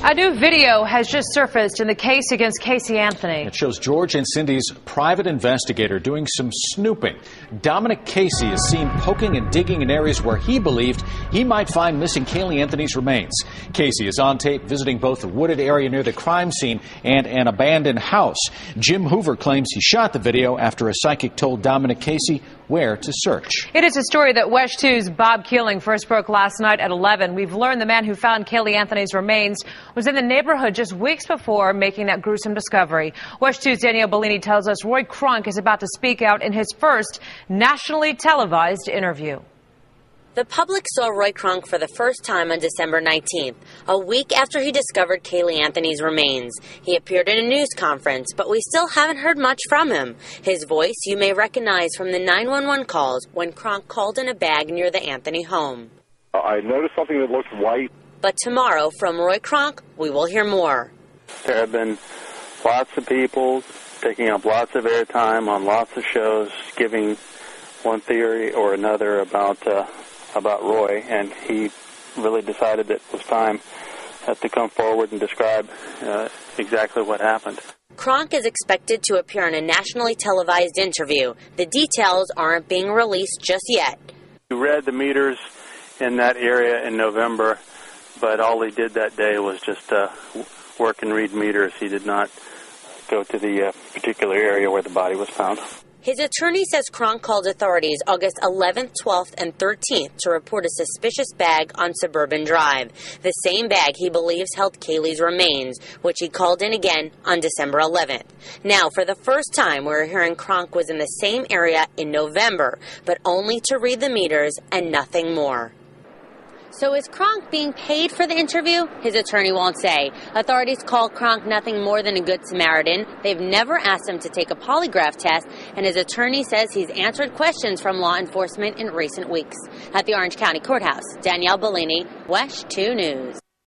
A new video has just surfaced in the case against Casey Anthony. It shows George and Cindy's private investigator doing some snooping. Dominic Casey is seen poking and digging in areas where he believed he might find missing Caylee Anthony's remains. Casey is on tape visiting both the wooded area near the crime scene and an abandoned house. Jim Hoover claims he shot the video after a psychic told Dominic Casey where to search. It is a story that WESH 2's Bob Keeling first broke last night at 11. We've learned the man who found Caylee Anthony's remains was in the neighborhood just weeks before making that gruesome discovery. WESH 2's Danielle Bellini tells us Roy Kronk is about to speak out in his first nationally televised interview. The public saw Roy Kronk for the first time on December 19th, a week after he discovered Caylee Anthony's remains. He appeared in a news conference, but we still haven't heard much from him. His voice you may recognize from the 911 calls when Kronk called in a bag near the Anthony home. I noticed something that looked white. But tomorrow, from Roy Kronk, we will hear more. There have been lots of people taking up lots of airtime on lots of shows, giving one theory or another about Roy, and he really decided that it was time to come forward and describe exactly what happened. Kronk is expected to appear in a nationally televised interview. The details aren't being released just yet. He read the meters in that area in November, but all he did that day was just work and read meters. He did not go to the particular area where the body was found. His attorney says Kronk called authorities August 11th, 12th, and 13th to report a suspicious bag on Suburban Drive, the same bag he believes held Caylee's remains, which he called in again on December 11th. Now, for the first time, we're hearing Kronk was in the same area in November, but only to read the meters and nothing more. So is Kronk being paid for the interview? His attorney won't say. Authorities call Kronk nothing more than a good Samaritan. They've never asked him to take a polygraph test, and his attorney says he's answered questions from law enforcement in recent weeks. At the Orange County Courthouse, Danielle Bellini, WESH 2 News.